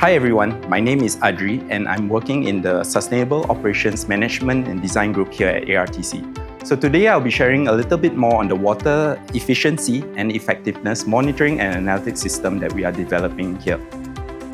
Hi everyone, my name is Adri and I'm working in the Sustainable Operations Management and Design Group here at ARTC. So today I'll be sharing a little bit more on the water efficiency and effectiveness monitoring and analytics system that we are developing here.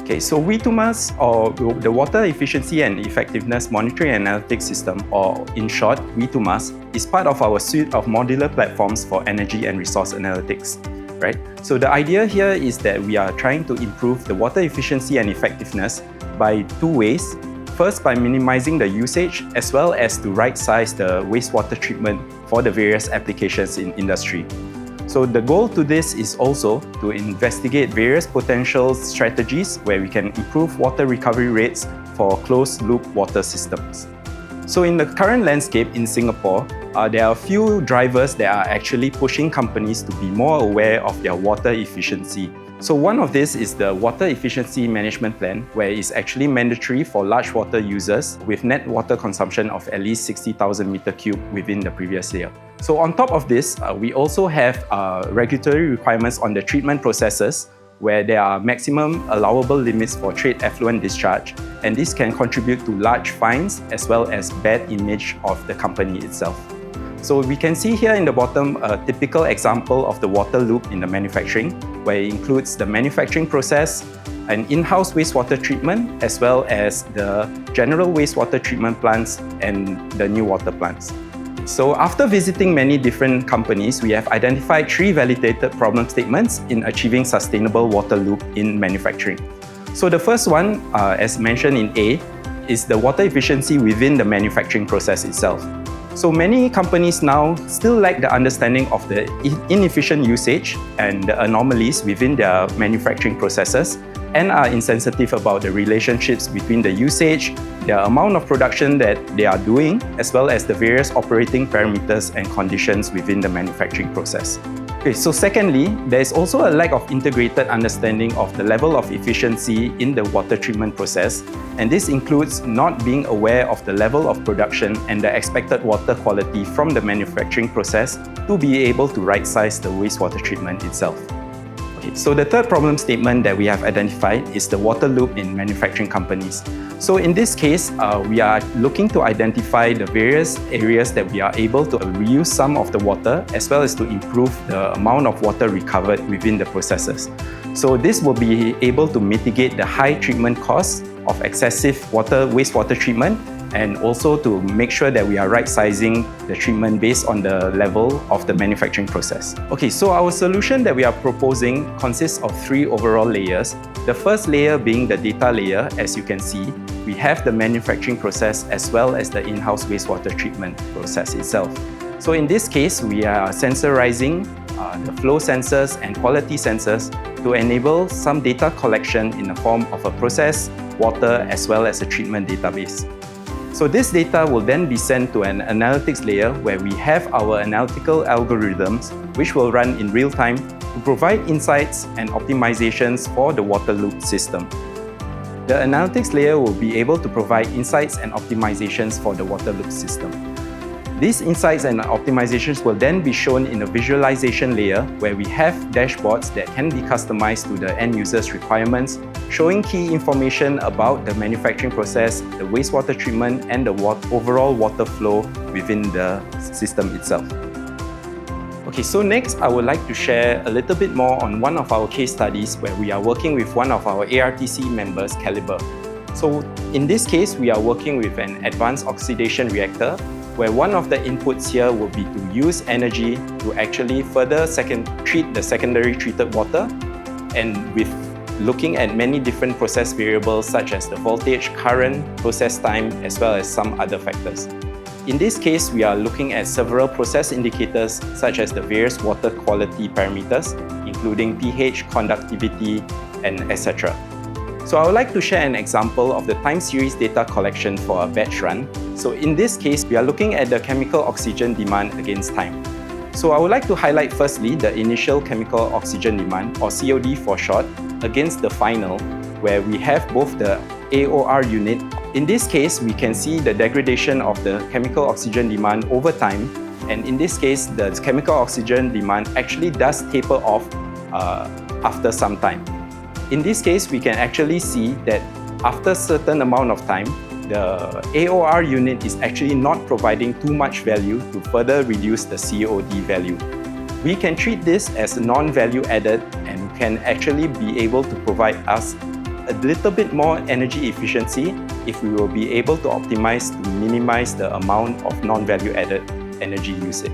Okay, so WE2MAS, or the Water Efficiency and Effectiveness Monitoring and Analytics System, or in short, WE2MAS, is part of our suite of modular platforms for energy and resource analytics. Right? So the idea here is that we are trying to improve the water efficiency and effectiveness by two ways. First, by minimizing the usage, as well as to right-size the wastewater treatment for the various applications in industry. So the goal to this is also to investigate various potential strategies where we can improve water recovery rates for closed-loop water systems. So in the current landscape in Singapore, there are a few drivers that are actually pushing companies to be more aware of their water efficiency. So one of this is the Water Efficiency Management Plan, where it's actually mandatory for large water users with net water consumption of at least 60,000 meter cube within the previous year. So on top of this, we also have regulatory requirements on the treatment processes, where there are maximum allowable limits for trade effluent discharge, and this can contribute to large fines as well as bad image of the company itself. So we can see here in the bottom a typical example of the water loop in the manufacturing, where it includes the manufacturing process, an in-house wastewater treatment, as well as the general wastewater treatment plants and the new water plants. So after visiting many different companies, we have identified 3 validated problem statements in achieving sustainable water loop in manufacturing. So the first one, as mentioned in A, is the water efficiency within the manufacturing process itself. So many companies now still lack the understanding of the inefficient usage and the anomalies within their manufacturing processes, and are insensitive about the relationships between the usage, the amount of production that they are doing, as well as the various operating parameters and conditions within the manufacturing process. Okay, so secondly, there is also a lack of integrated understanding of the level of efficiency in the water treatment process, and this includes not being aware of the level of production and the expected water quality from the manufacturing process to be able to right-size the wastewater treatment itself. So the third problem statement that we have identified is the water loop in manufacturing companies. So in this case, we are looking to identify the various areas that we are able to reuse some of the water, as well as to improve the amount of water recovered within the processes. So this will be able to mitigate the high treatment costs of excessive wastewater treatment, and also to make sure that we are right-sizing the treatment based on the level of the manufacturing process. Okay, so our solution that we are proposing consists of 3 overall layers. The first layer being the data layer. As you can see, we have the manufacturing process as well as the in-house wastewater treatment process itself. So in this case, we are sensorizing the flow sensors and quality sensors to enable some data collection in the form of a process, water, as well as a treatment database. So this data will then be sent to an analytics layer where we have our analytical algorithms which will run in real time to provide insights and optimizations for the water loop system. The analytics layer will be able to provide insights and optimizations for the water loop system. These insights and optimizations will then be shown in a visualization layer where we have dashboards that can be customized to the end user's requirements, showing key information about the manufacturing process, the wastewater treatment, and the overall water flow within the system itself. Okay, so next I would like to share a little bit more on one of our case studies where we are working with one of our ARTC members, Calibre. So in this case, we are working with an advanced oxidation reactor, where one of the inputs here will be to use energy to actually further treat the secondary treated water, and with looking at many different process variables such as the voltage, current, process time, as well as some other factors. In this case, we are looking at several process indicators such as the various water quality parameters, including pH, conductivity, and etc. So I would like to share an example of the time series data collection for a batch run. So in this case, we are looking at the chemical oxygen demand against time. So I would like to highlight firstly the initial chemical oxygen demand, or COD for short, against the final, where we have both the AOR unit. In this case, we can see the degradation of the chemical oxygen demand over time, and in this case, the chemical oxygen demand actually does taper off after some time. In this case, we can actually see that after a certain amount of time, the AOR unit is actually not providing too much value to further reduce the COD value. We can treat this as non-value added and can actually be able to provide us a little bit more energy efficiency if we will be able to optimize to minimize the amount of non-value added energy usage.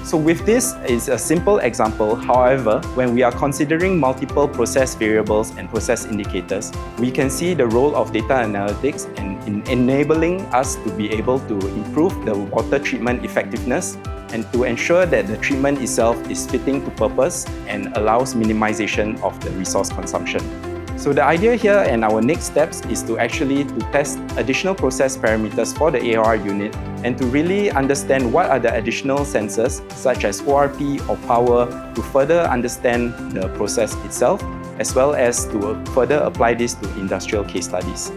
So with this is a simple example. However, when we are considering multiple process variables and process indicators, we can see the role of data analytics in enabling us to be able to improve the water treatment effectiveness and to ensure that the treatment itself is fitting to purpose and allows minimization of the resource consumption. So the idea here and our next steps is to test additional process parameters for the AOR unit and to really understand what are the additional sensors such as ORP or power to further understand the process itself, as well as to further apply this to industrial case studies.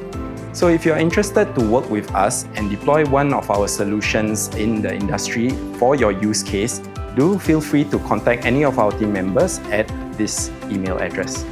So if you're interested to work with us and deploy one of our solutions in the industry for your use case, do feel free to contact any of our team members at this email address.